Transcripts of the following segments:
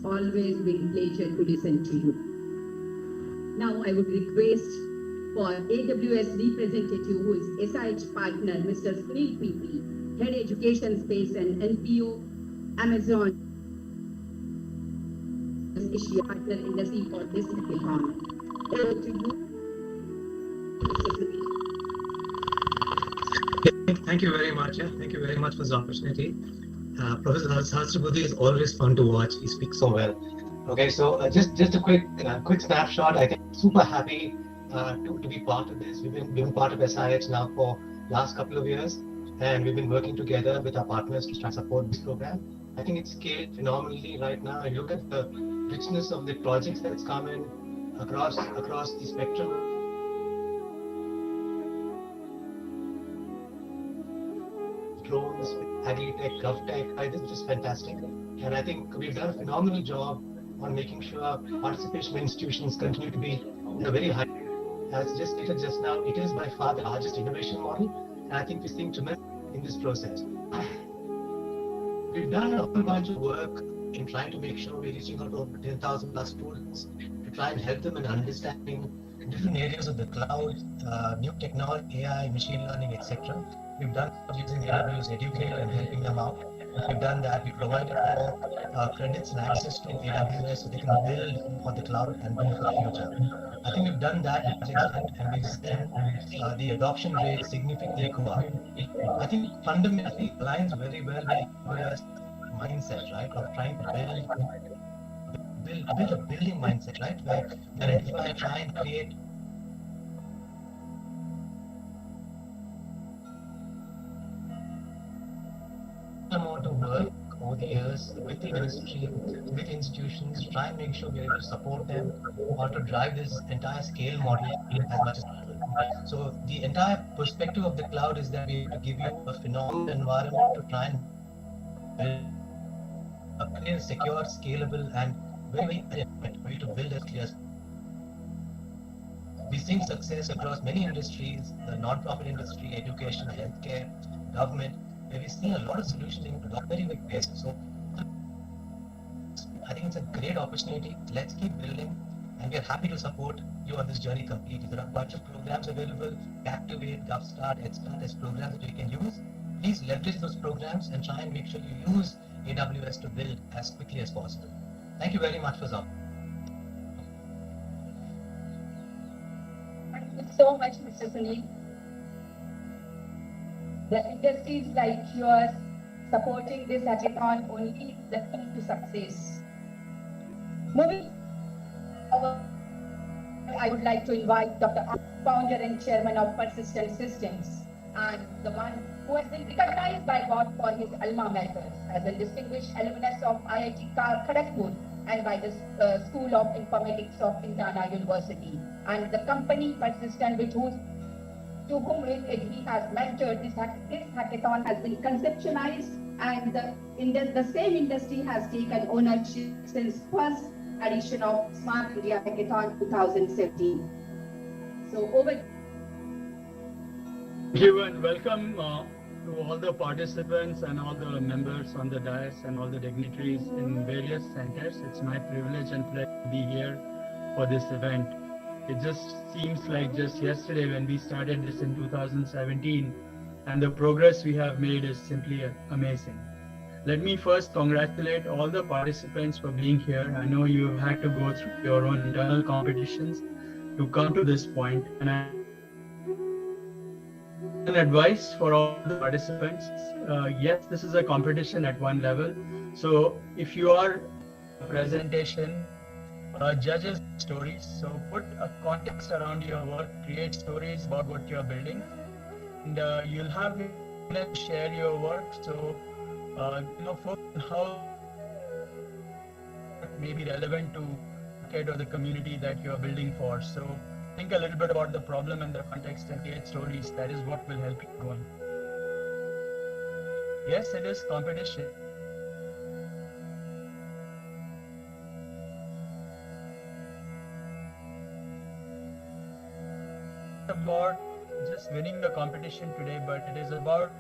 always been a pleasure to listen to you. Now I would request for AWS representative who is SIH partner, Mr. Sunil PP, Head Education Space and NPO, Amazon Asia Partner Industry for this hackathon. Over to you, Mr. Sunil. Thank you very much. Thank you very much for this opportunity. Professor Sahasrabudhi is always fun to watch. He speaks so well. Okay, so just a quick snapshot. I think super happy to be part of this. We've been part of SIH now for last couple of years, and we've been working together with our partners to try and support this program. I think it's scaled phenomenally right now. You look at the richness of the projects that's come in across the spectrum. Drones, agri-tech, GovTech, this is just fantastic. And I think we've done a phenomenal job on making sure participation in institutions continue to be very high. As just stated just now, it is by far the largest innovation model, and I think we're seeing tremendous in this process. We've done a whole bunch of work in trying to make sure we're reaching out to over 10,000 plus students to try and help them in understanding different areas of the cloud, new technology, AI, machine learning, etc. We've done using AWS Educate and helping them out. We've done that. We provided more credits and access to AWS so they can build for the cloud and build for the future. I think we've done that and we've seen the adoption rate significantly go up. I think fundamentally aligns very well with AWS mindset, right, of trying to build a building mindset, right, where you identify, try and create amount of work over the years with the ministry, with institutions, to try and make sure we're able to support them or to drive this entire scale model as much as possible. So the entire perspective of the cloud is that we're able to give you a phenomenal environment to try and build a clear, secure, scalable, and very way to build as clear as possible. We're seeing success across many industries, the non-profit industry, education, healthcare, government, where we're seeing a lot of solutions being adopted very big basis. So I think it's a great opportunity. Let's keep building, and we're happy to support you on this journey completely. There are a bunch of programs available, KITCoEK, GovStart, HeadStart, there's programs that you can use. Please leverage those programs and try and make sure you use AWS to build as quickly as possible. Thank you very much for that. Thank you so much, Mr. Sunil. The industries like yours supporting this hackathon only is the key to success. Moving forward, I would like to invite Dr. founder and chairman of Persistent Systems, and the one who has been recognized by God for his alma mater as a distinguished alumnus of IIT Kharagpur and by the School of Informatics of Indiana University, and the company Persistent, to whom he has mentored. This hackathon has been conceptualized, and the same industry has taken ownership since first edition of Smart India Hackathon 2017. So over. Thank you and welcome to all the participants and all the members on the dais and all the dignitaries in various centers. It's my privilege and pleasure to be here for this event. It just seems like just yesterday when we started this in 2017, and the progress we have made is simply amazing. Let me first congratulate all the participants for being here. I know you've had to go through your own internal competitions to come to this point, and an advice for all the participants. Yes, this is a competition at one level. So if you are a presentation, judges stories, so put a context around your work, create stories about what you're building, and you'll have to share your work. So focus how it may be relevant to or the community that you're building for. So think a little bit about the problem and the context and create stories. That is what will help you go on. Yes, it is competition. About just winning the competition today, but it is about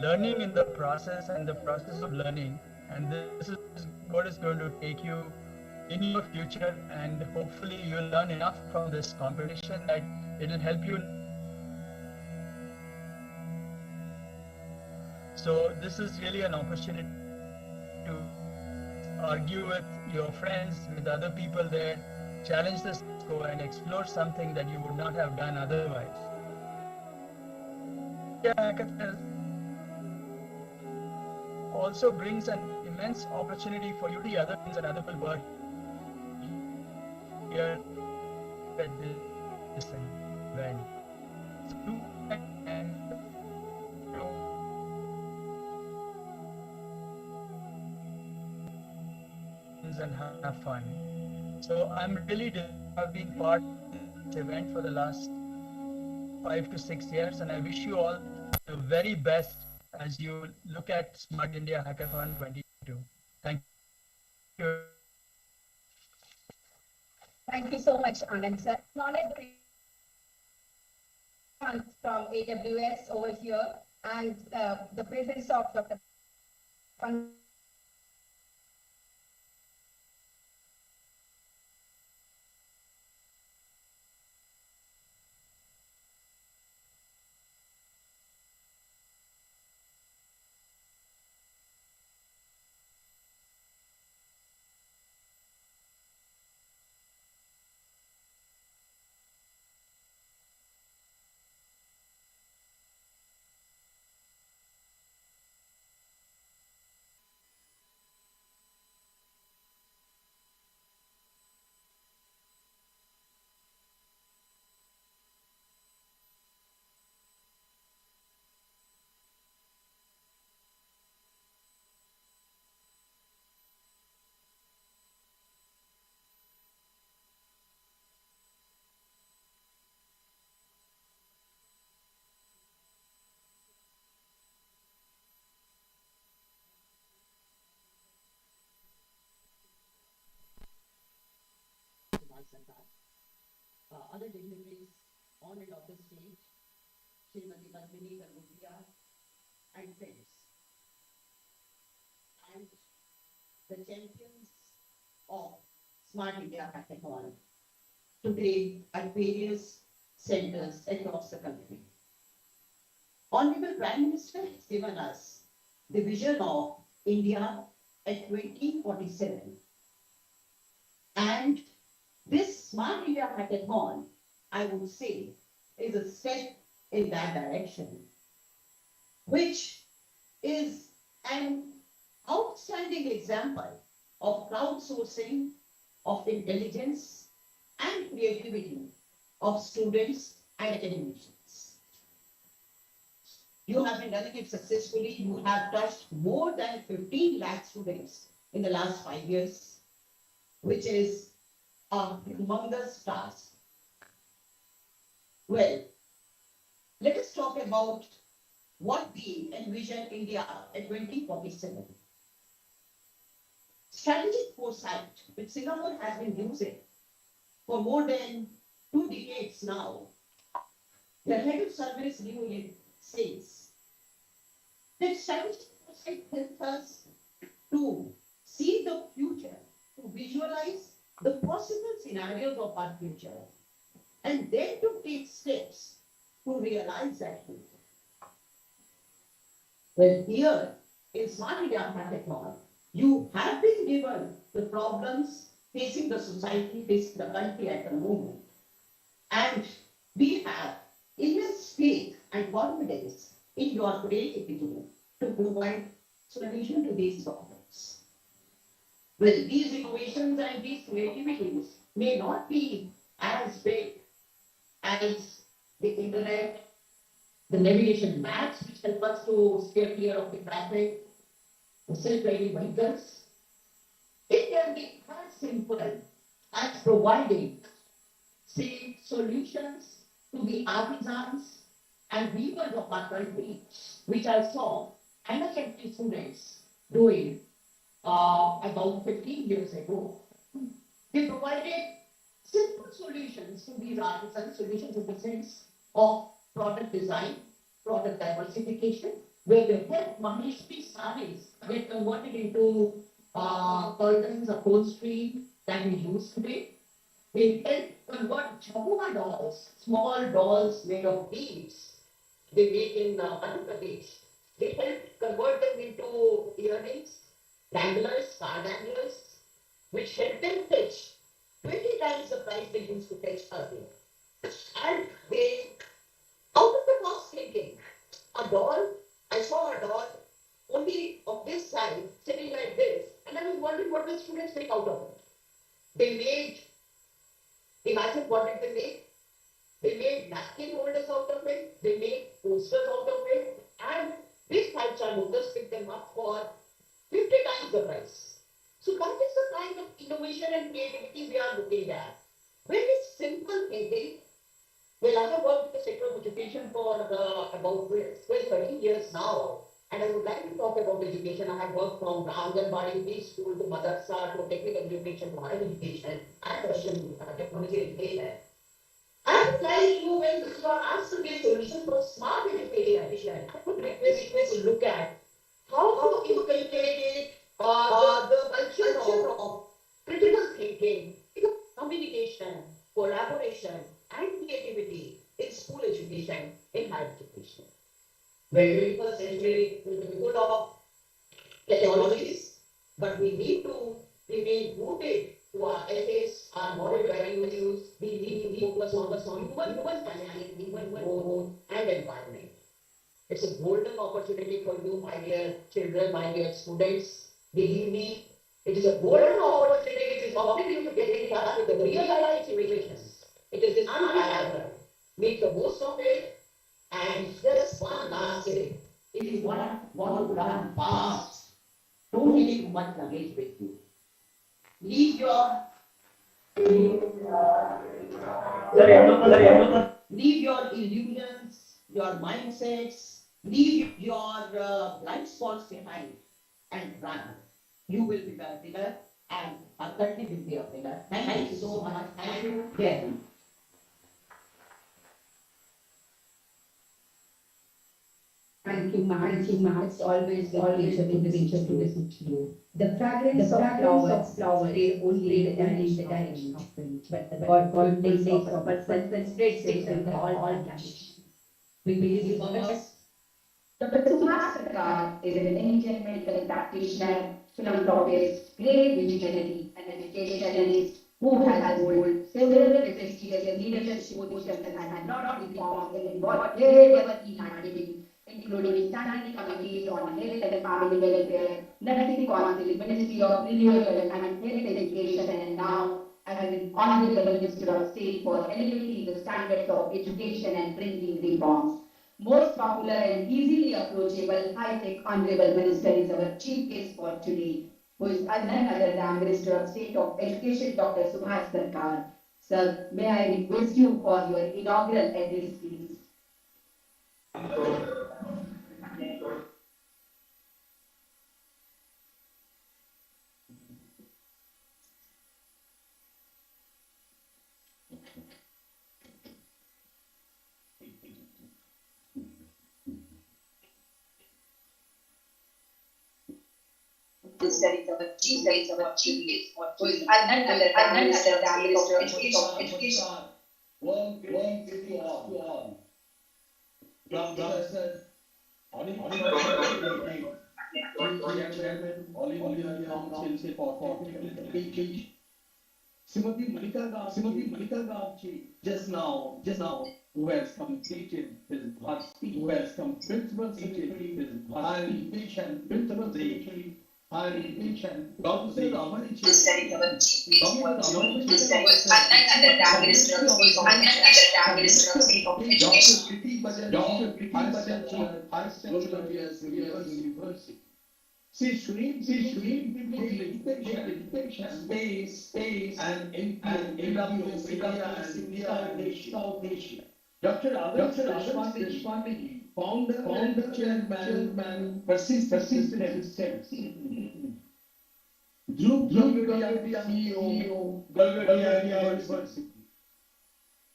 learning in the process, and the process of learning and this is what is going to take you in your future, and hopefully you'll learn enough from this competition that it'll help you. So this is really an opportunity to argue with your friends, with other people there, challenge the status quo and explore something that you would not have done otherwise. Yeah, hackathon also brings an immense opportunity for you to see other things and other people work here at this event. So do and and have fun. So I'm really delighted to have been part of this event for the last 5 to 6 years, and I wish you all the very best as you look at Smart India Hackathon 2022. Thank you. Thank you so much, Anand sir. Acknowledge from AWS over here and the presence of Dr. Other dignitaries on and off the stage, Srimati Padmini Gangulia, and friends, and the champions of Smart India Hackathon today at various centers across the country. Honorable Prime Minister has given us the vision of India at 2047. And this Smart India Hackathon, I would say, is a step in that direction, which is an outstanding example of crowdsourcing of intelligence and creativity of students and academicians. You have been running it successfully. You have touched more than 15 lakh students in the last 5 years, which is a humongous task. Well, let us talk about what we envision India at 2047. Strategic foresight, which Singapore has been using for more than 2 decades now. The head of service new says that strategic foresight helps us to see the future, to visualize the possible scenarios of our future, and then to take steps to realize that future. Well, here in Smart India Hackathon, you have been given the problems facing the society, facing the country at the moment. And we have immense faith and confidence in your creativity to provide solution to these problems. Well, these innovations and these creativities may not be as big as the internet, the navigation maps, which help us to steer clear of the traffic, the self-driving vehicles. It can be as simple as providing, say, solutions to the artisans and weavers of our country, which I saw MSMT students doing about 15 years ago. They provided simple solutions to these artisans, solutions in the sense of product design, product diversification, where the head Maheshwari sarees get converted into curtains, upholstery that we use today. They help convert Jabua dolls, small dolls made of beads. They make in Madhya Pradesh. They help convert them into earrings, danglers, car danglers, which help them fetch 20 times the price they used to fetch earlier. And they, out of the box thinking, a doll, I saw a doll only of this size, sitting like this, and I was wondering what will students make out of it. They made, imagine what did they make? They made napkin holders out of it, they made posters out of it, and these five-star motors picked them up for 50 times the price. So that is the kind of innovation and creativity we are looking at. Very simple thinking. Well, I have worked in the sector of education for about 12, 13 years now. And I would like to talk about education. I have worked from Anganwadi preschool to madrasa to technical education to higher education and technology education. I would like to, when you are asked to give solution for smart education, I would request you to look at how to inculcate the culture of critical thinking, communication, collaboration, and creativity in school education, in higher education. The 21st century will be full of technologies, but we need to remain rooted to our ethics, our moral values. We need to focus on human personality, human growth, and environment. It's a golden opportunity for you, my dear children, my dear students. Believe me, it is a golden opportunity which is offering you to get in touch with the real life situations. It is unparalleled. Make the most of it. And just one last thing. If you want to run fast, don't take too much luggage with you. Leave your leave your illusions, your mindsets, leave your blind spots behind and run. You will be a winner and our country will be a winner. Thank you so much. Thank you. Yeah. Thank you, ma'am. It's always a pleasure to listen to you. The fragrance of flowers spread only in the direction of wind, but the goodness of a person spreads in all directions. We believe first. Dr. Subhash Sarkar is an Indian medical practitioner, philanthropist, great visionary, and educationist who has held several prestigious leadership positions and had not reformed in whatever he had been, including standing committees on health and family welfare, nursing council, Ministry of Renewable and Health Education, and now as an honorable Minister of State for elevating the standards of education and bringing reforms. Most popular and easily approachable high-tech honorable minister is our chief guest for today, who is none other than Minister of State of Education, Dr. Subhash Sarkar. Sir, may I request you for your inaugural address, please? This is our chief guest for who is none other than Minister of Education. Warm greetings to all. From Professor Chairman, All India Council for Technical Education. Srimati Malika Gamchi just now, who has completed his Principal Secretary, his Higher Education, Principal Secretary, Higher Education, Dr. Amani This is our chief guest for today. This was none other than Minister of State of Education. Dr. Kriti Bajaj, Global Affairs University. She education, space, and AWS, India, and South Asia. Dr. Adarsh Deshpande, founder and chairman, Persistent Systems. Dhruv Galgadia, CEO, Galgadia University,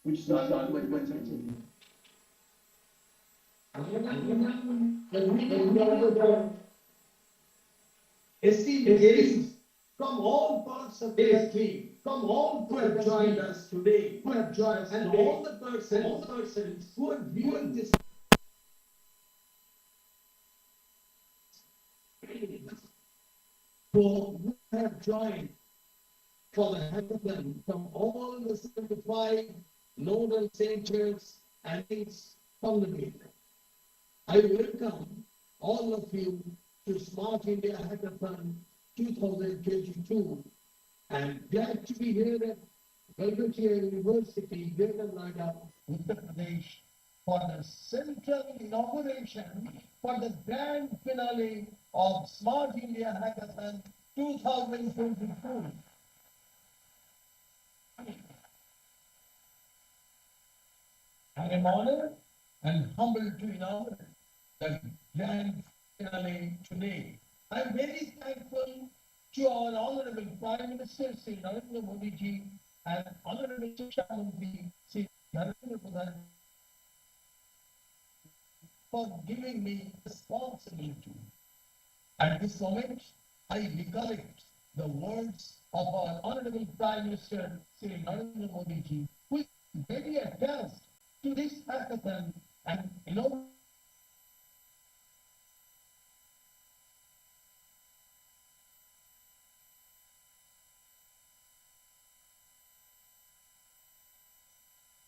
which is not mentioned. Esteemed guests from all parts of the country, from all who have joined us today, who have joined us, and all the persons who are viewing this who have joined for the hackathon from all the 75 nodal centers and its congregate. I welcome all of you to Smart India Hackathon 2022 and glad to be here at Belvedere University, Greater Noida, Uttar Pradesh for the central inauguration for the grand finale of Smart India Hackathon 2022. I am honored and humbled to inaugurate the grand finale today. I am very thankful to our Honorable Prime Minister Sri Narendra Modi ji and Honorable Shiksha Mantri Sri Narendra Pradhan for giving me responsibility. At this moment, I recollect the words of our Honorable Prime Minister Sri Narendra Modi ji, who is very attached to this hackathon and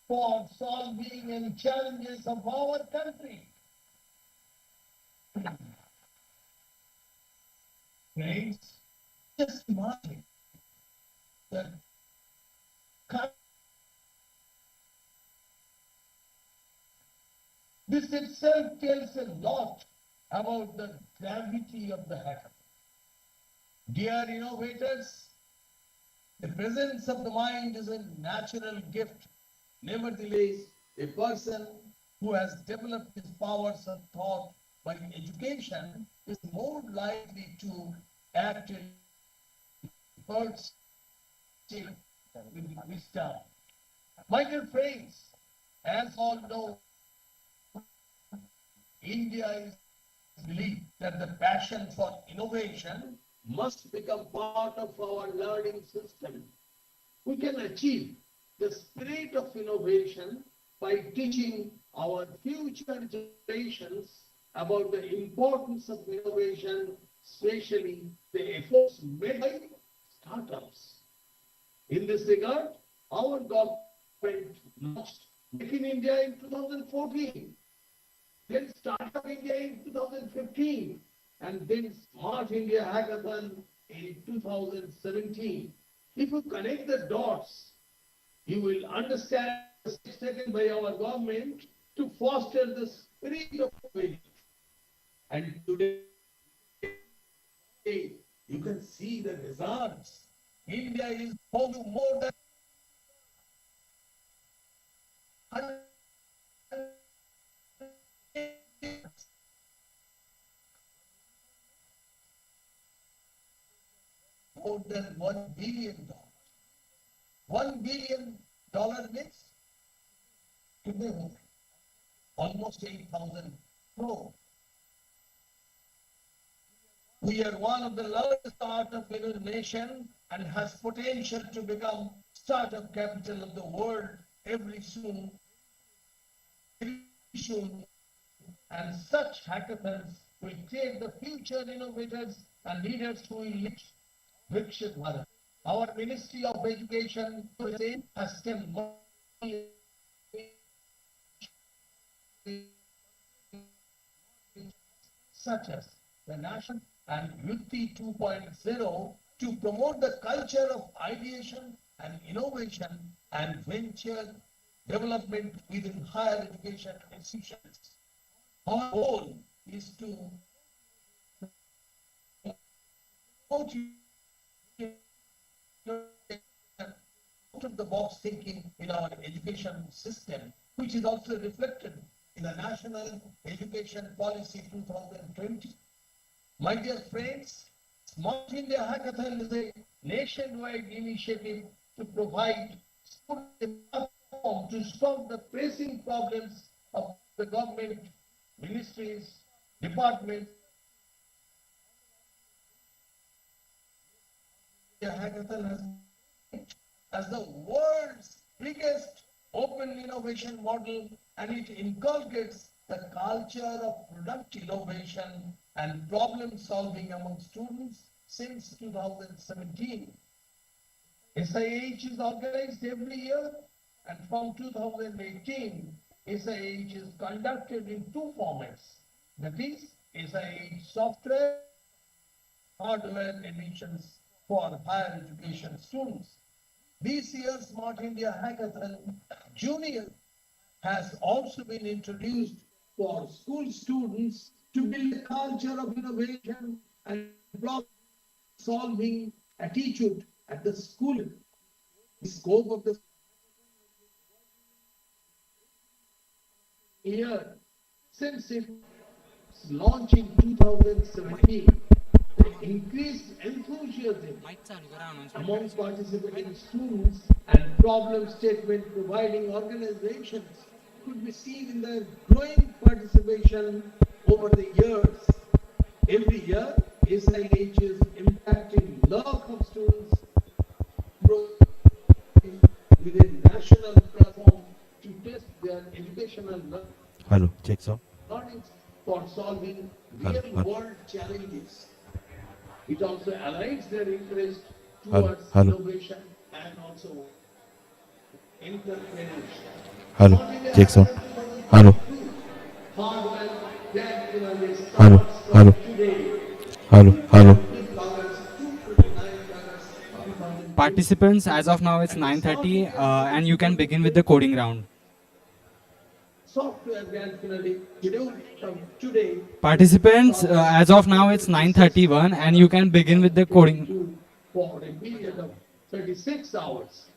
for solving any challenges of our country. Friends, just imagine that this itself tells a lot about the gravity of the hackathon. Dear innovators, the presence of the mind is a natural gift. Nevertheless, a person who has developed his powers of thought by education is more likely to act in birds with wisdom. My dear friends, as all know, India is believed that the passion for innovation must become part of our learning system. We can achieve the spirit of innovation by teaching our future generations about the importance of innovation, especially the efforts made by startups. In this regard, our government launched Make in India in 2014, then Startup India in 2015, and then Smart India Hackathon in 2017. If you connect the dots, you will understand the steps taken by our government to foster the spirit of innovation. And today, you can see the results. India is home to more than 100 more than $1 billion. $1 billion means today almost 8,000 crore. We are one of the largest startup in the nation and has potential to become startup capital of the world very soon. And such hackathons will create the future innovators and leaders who will lead Viksit Bharat. Our Ministry of Education has spent money such as the National and Yutti 2.0 to promote the culture of ideation and innovation and venture development within higher education institutions. Our goal is to promote out-of-the-box thinking in our education system, which is also reflected in the National Education Policy 2020. My dear friends, Smart India Hackathon is a nationwide initiative to provide students a platform to solve the pressing problems of the government ministries, departments. The hackathon as the world's biggest open innovation model, and it inculcates the culture of product innovation and problem solving among students since 2017. SIH is organized every year, and from 2018, SIH is conducted in two formats. That is, SIH software, hardware editions for higher education students. This year's Smart India Hackathon Junior has also been introduced for school students to build a culture of innovation and problem solving attitude at the school. The scope of the year since its launch in 2017, increased enthusiasm among participating students and problem statement providing organizations could be seen in their growing participation over the years. Every year, SIH is impacting lakhs of students with a national platform to test their educational Hello, check sound. learnings for solving Hello, real-world challenges. It also aligns their interest Hello, towards hello. innovation and also entrepreneurship. Hello, check sound. Hello, Hardware that hello, hello, today. hello, hello. Participants, as of now it's 9:30 and you can begin with the coding round. Software grand finale scheduled from today. Participants, as of now it's 9:31 and you can begin with the coding. For a period of 36 hours.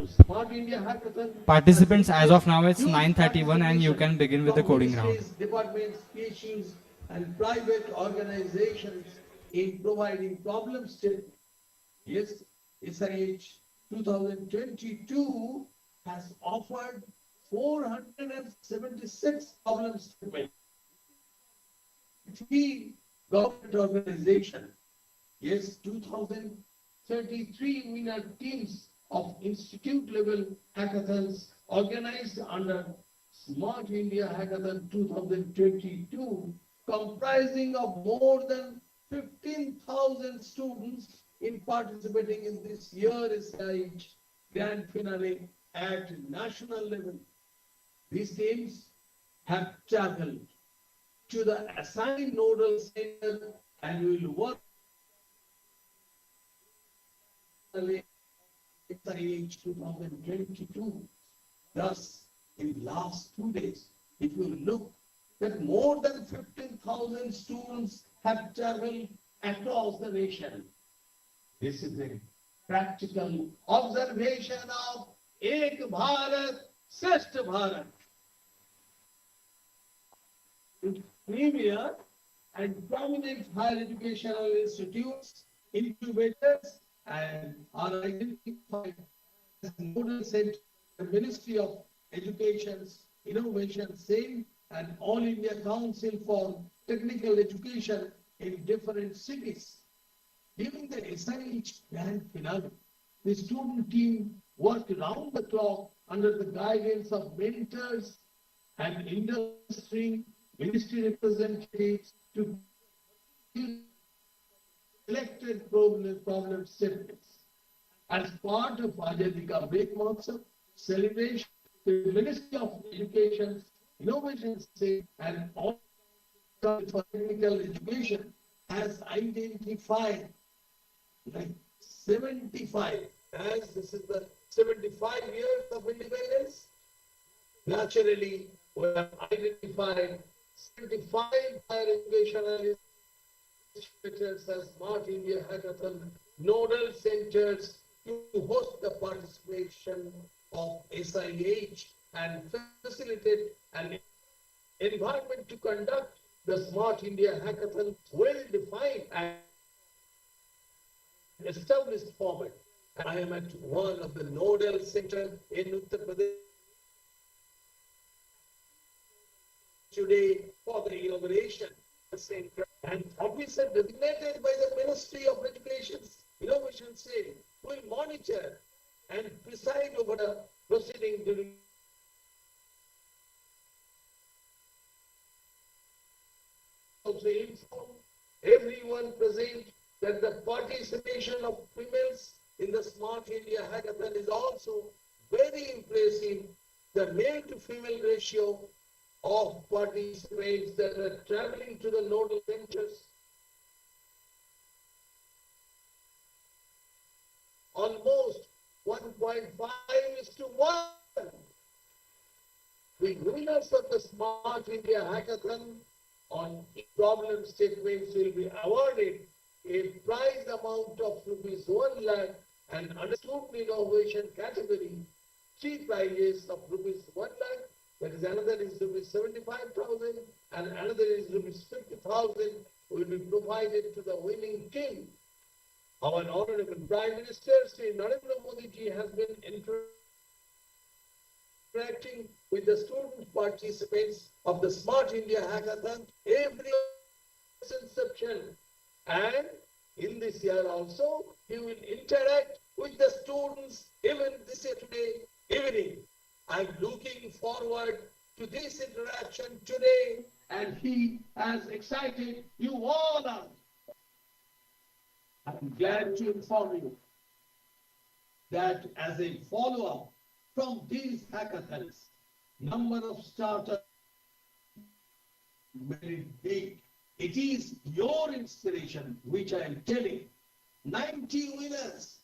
Smart India Hackathon. Participants, as of now it's 9:31 and you can begin with the coding round. Departments, PhDs, and private organizations in providing problem statement. Yes, SIH 2022 has offered 476 problem statements. Three government organization. Yes, 2033 winner teams of institute level hackathons organized under Smart India Hackathon 2022, comprising of more than 15,000 students in participating in this year's SIH grand finale at national level. These teams have traveled to the assigned nodal center and will work SIH 2022. Thus, in the last 2 days, if you look that more than 15,000 students have traveled across the nation. This is a practical observation of Ek Bharat, Shrestha Bharat. Premier and prominent higher educational institutes, incubators, and are identified as nodal center, the Ministry of Education's Innovation, SAME, and All India Council for Technical Education in different cities. During the SIH grand finale, the student team worked round the clock under the guidance of mentors and industry ministry representatives to selected problem statements. As part of Azadi Ka Break Mahotsav celebration, the Ministry of Education, Innovation and all for technical education has identified like 75, as this is the 75 years of independence. Naturally, we have identified 75 higher educational institutions as Smart India Hackathon nodal centers to host the participation of SIH and facilitate an environment to conduct the Smart India Hackathon well-defined and established format. I am at one of the nodal centers in Uttar Pradesh. today for the inauguration. And officer designated by the Ministry of Education's Innovation Cell will monitor and preside over the proceeding during also inform everyone present that the participation of females in the Smart India Hackathon is also very impressive. The male to female ratio of participants that are traveling to the nodal centers almost 1.5:1. The winners of the Smart India Hackathon on problem statements will be awarded a prize amount of rupees 1 lakh and under student innovation category, 3 prizes of rupees 1 lakh. That is another is rupees 75,000 and another is rupees 50,000 will be provided to the winning team. Our Honorable Prime Minister Sri Narendra Modi ji has been interacting with the student participants of the Smart India Hackathon every inception. And in this year also, he will interact with the students even this year today evening. I'm looking forward to this interaction today, and he has excited you all up. I'm glad to inform you that as a follow-up from these hackathons, number of startups very big. It is your inspiration, which I am telling. 90 winners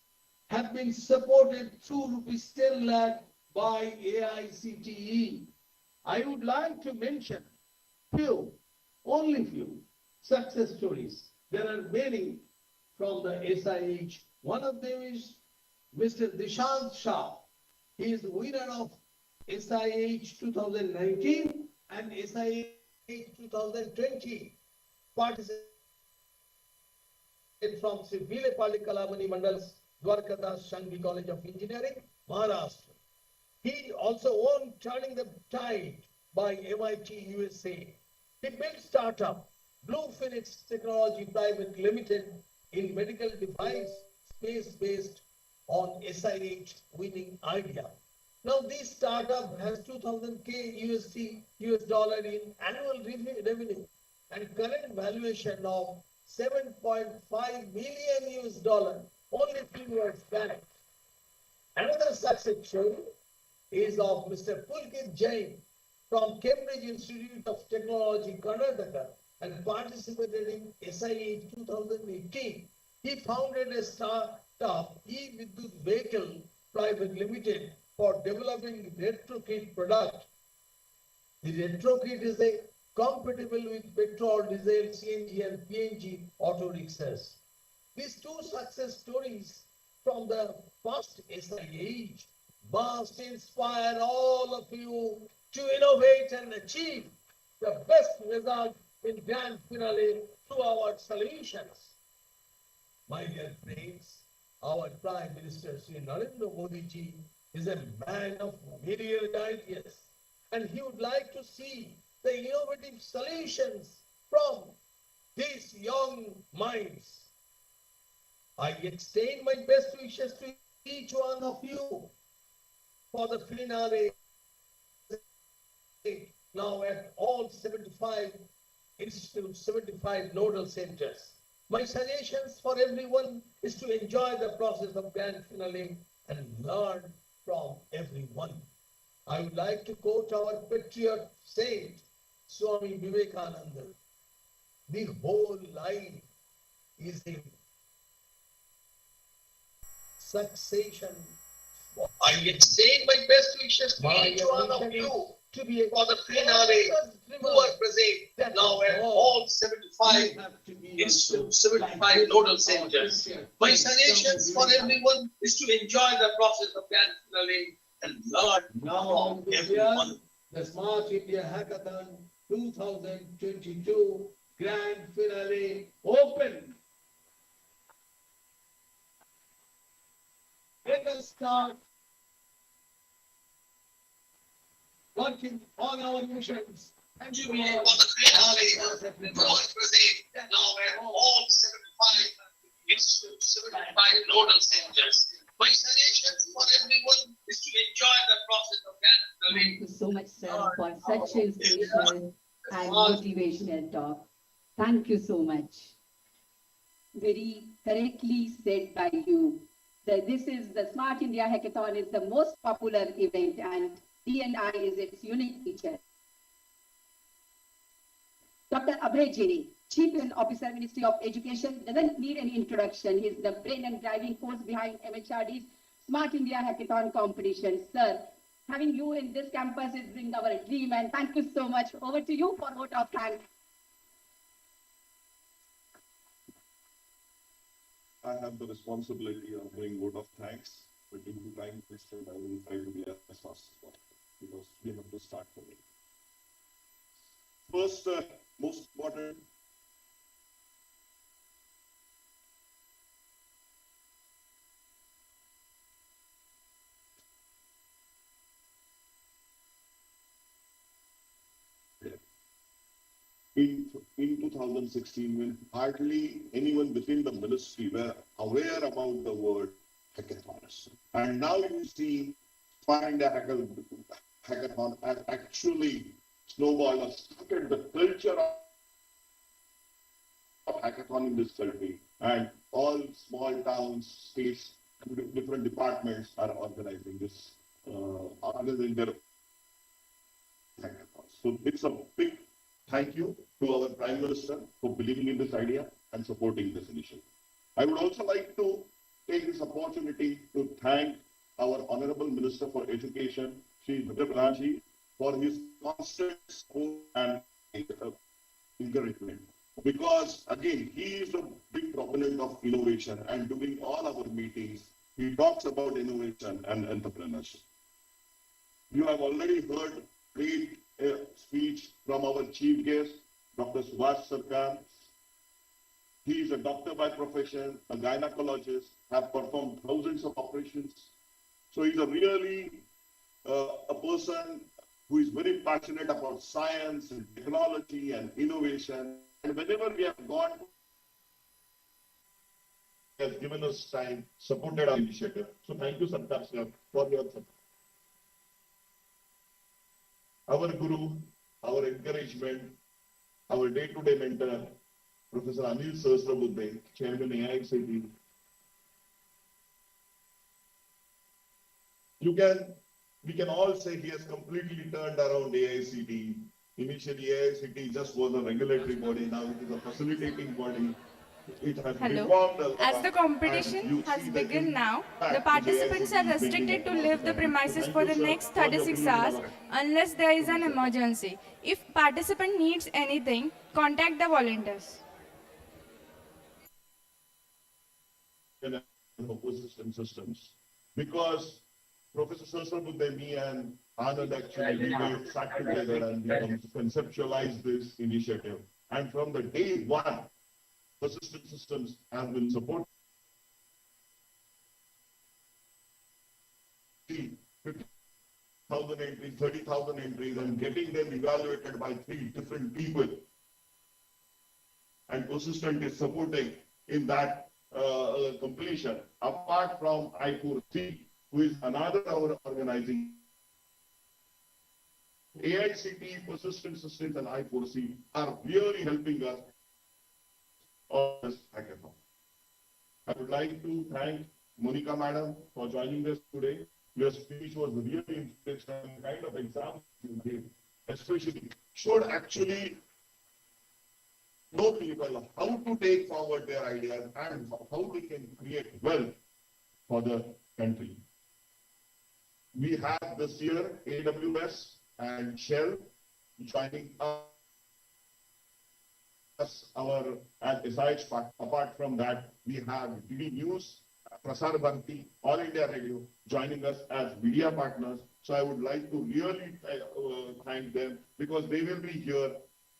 have been supported through rupees 10 lakh by AICTE. I would like to mention few, only few success stories. There are many from the SIH. One of them is Mr. Dishant Shah. He is the winner of SIH 2019 and SIH 2020. Participated from Sri Vilepalli Kalamani Mandal's Dwarkadas Shangi College of Engineering, Maharashtra. He also won Turning the Tide by MIT USA. He built startup Blue Phoenix Technology Private Limited in medical device space based on SIH winning idea. Now this startup has 2000K US dollar in annual revenue and current valuation of 7.5 million US dollar only 3 years back. Another success story is of Mr. Pulkit Jain from Cambridge Institute of Technology, Karnataka, and participated in SIH 2018. He founded a startup, E-Vidyut Vehicle Private Limited, for developing retrokit product. The retrokit is a compatible with petrol, diesel, CNG, and PNG auto rickshaws. These two success stories from the past SIH must inspire all of you to innovate and achieve the best result in grand finale through our solutions. My dear friends, our Prime Minister Sri Narendra Modi ji is a man of myriad ideas, and he would like to see the innovative solutions from these young minds. I extend my best wishes to each one of you for the finale now at all 75 institutes, 75 nodal centers. My suggestions for everyone is to enjoy the process of grand finale and learn from everyone. I would like to quote our patriot saint, Swami Vivekananda. The whole life is a succession. I extend my best wishes to each one of you to be for the finale who are present now at all 75 institutes, 75 nodal centers. My suggestions for everyone is to enjoy the process of grand finale and learn from everyone. The Smart India Hackathon 2022 grand finale open. Let us start working on our missions And it was a great holiday. Now we're all 75 institutes, 75 nodal centers. My suggestion for everyone is to enjoy the process of Thank you so much, sir, for such inspirational and motivational talk. Thank you so much. Very correctly said by you. This is the Smart India Hackathon is the most popular event and D&I is its unique feature. Dr. Abhay Jere, Chief Officer, Ministry of Education, doesn't need any introduction. He's the brain and driving force behind MHRD's Smart India Hackathon competition. Sir, having you in this campus is bring our dream and thank you so much. Over to you for vote of thanks. I have the responsibility of doing vote of thanks, but due to time constraint, I will try to be as fast as possible because we have to start for me. First, most important. In 2016, when hardly anyone within the ministry were aware about the word hackathons. And now you see Find a Hackathon has actually snowballed or started the culture of hackathon in this country. And all small towns, states, different departments are organizing this, organizing their hackathons. So it's a big thank you to our Prime Minister for believing in this idea and supporting this initiative. I would also like to take this opportunity to thank our Honorable Minister for Education, Shri Vijay Pradhanji, for his constant support and encouragement. Because again, he is a big proponent of innovation, and during all our meetings, he talks about innovation and entrepreneurship. You have already heard great speech from our chief guest, Dr. Subhash Sarkar. He is a doctor by profession, a gynecologist, have performed thousands of operations. So he's a really a person who is very passionate about science and technology and innovation. And whenever we have gone, he has given us time, supported our initiative. So thank you, Sarkar, sir, for your support. Our guru, our encouragement, our day-to-day mentor, Professor Anil Sahasrabudhe, Chairman AICT. We can all say he has completely turned around AICT. Initially, AICT just was a regulatory body. Now it is a facilitating body. It has reformed a lot. As the competition has begun now, the participants are restricted to leave the premises for the next 36 hours unless there is an emergency. If participant needs anything, contact the volunteers. Systems. Because Professor Sahasrabudhe, me and Anand actually we sat together and we conceptualized this initiative. And from the day one, persistent systems have been supported. 50,000 entries, 30,000 entries, and getting them evaluated by 3 different people. And Persistent is supporting in that completion. Apart from I4C, who is another organizing. AICT, Persistent Systems, and I4C are really helping us on this hackathon. I would like to thank Monica Madam for joining us today. Your speech was really inspirational, and the kind of example you gave, especially should actually know people how to take forward their ideas and how they can create wealth for the country. We have this year AWS and Shell joining us at SIH part. Apart from that, we have DD News, Prasar Bharati, All India Radio joining us as media partners. So I would like to really thank them because they will be here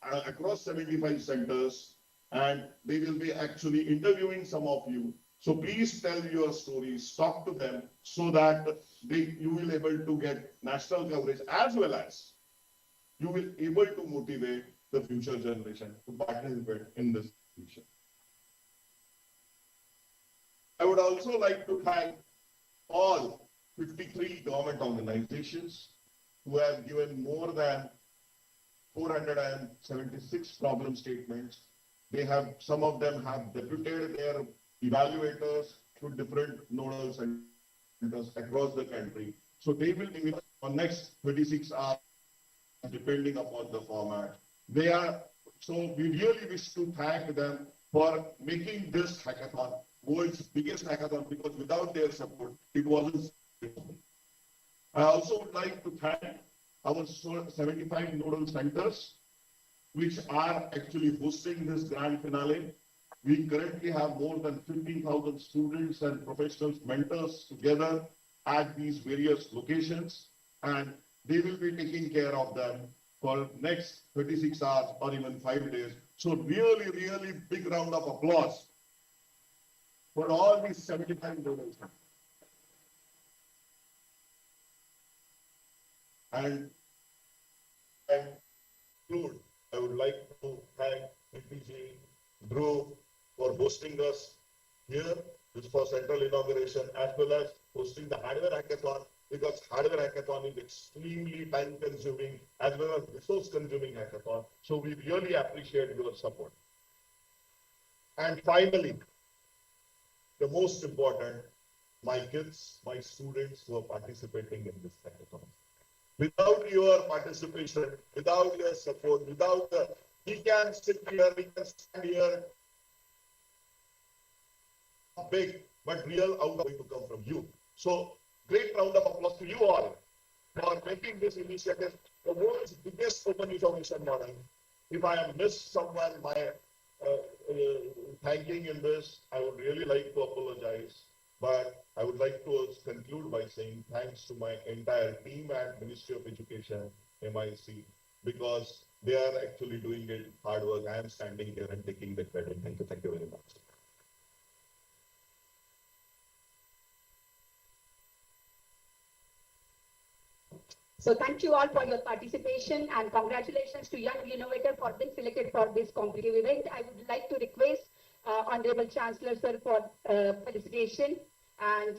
across 75 centers and they will be actually interviewing some of you. So please tell your stories, talk to them so that you will be able to get national coverage as well as you will able to motivate the future generation to participate in this mission. I would also like to thank all 53 government organizations who have given more than 476 problem statements. Some of them have deputed their evaluators to different nodal centers across the country. So they will be with us for next 36 hours, depending upon the format. So we really wish to thank them for making this hackathon world's biggest hackathon, because without their support, it wasn't possible. I also would like to thank our 75 nodal centers, which are actually hosting this grand finale. We currently have more than 15,000 students and professionals, mentors together at these various locations, and they will be taking care of them for next 36 hours or even 5 days. So really, really big round of applause for all these 75 nodal centers. And conclude, I would like to thank PPG, Dhruv, for hosting us here. This for central inauguration, as well as hosting the hardware hackathon, because hardware hackathon is extremely time consuming as well as resource consuming hackathon. So we really appreciate your support. And finally, the most important, my kids, my students who are participating in this hackathon. Without your participation, without your support, we can sit here, we can stand here, big, but real outcome going to come from you. So, great round of applause to you all for making this initiative the world's biggest open information model. If I have missed someone by thanking in this, I would really like to apologize. But I would like to conclude by saying thanks to my entire team at Ministry of Education, MIC, because they are actually doing it hard work. I am standing here and taking the credit. Thank you very much. So thank you all for your participation, and congratulations to Young Innovator for being selected for this competitive event. I would like to request Honorable Chancellor Sir for felicitation and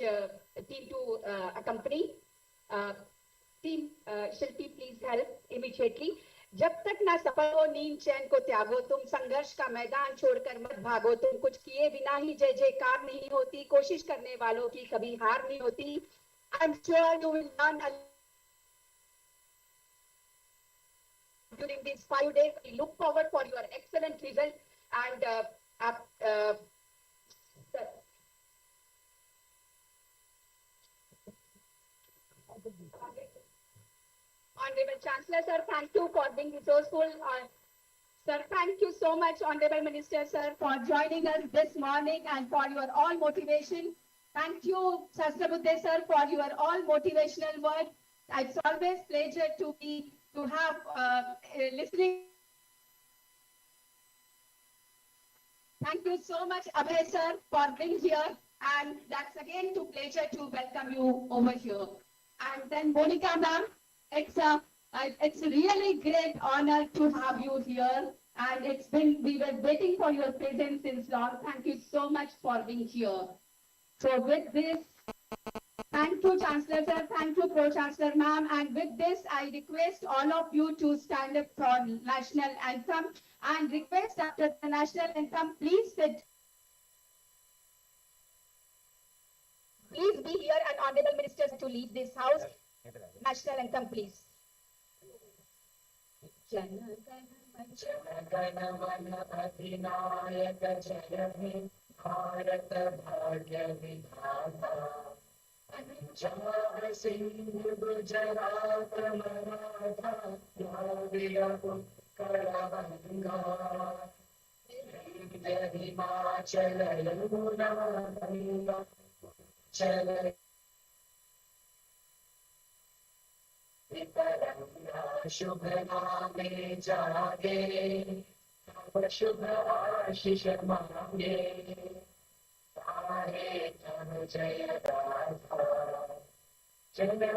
team to accompany. Team Shilpi, please help immediately. जब तक ना सफल हो नींद चैन को त्यागो, तुम संघर्ष का मैदान छोड़कर मत भागो, तुम कुछ किए बिना ही जय जयकार नहीं होती, कोशिश करने वालों की कभी हार नहीं होती. I'm sure you will learn during these 5 days. We look forward for your excellent result, and Honorable Chancellor Sir, thank you for being resourceful. Sir, thank you so much, Honorable Minister Sir, for joining us this morning and for your all motivation. Thank you, Sasrabuddhe Sir, for your all motivational words. It's always pleasure to have listening. Thank you so much, Abhay Sir, for being here, and that's again a pleasure to welcome you over here. And then Monica ma'am, it's a really great honor to have you here, and we were waiting for your presence since long. Thank you so much for being here. So with this, thank you, Chancellor Sir, thank you, Pro Chancellor ma'am, and with this, I request all of you to stand up for national anthem, and request after the national anthem, please sit. Please be here, and honorable ministers to leave this house. National anthem, please. Punjab Sindh Gujarat Maratha Dravida Utkal बंगा हिमाचल यमुना गंगा चल शुभ नामे जागे शुभ आशीष मांगे तारे जन जय Radha Jaya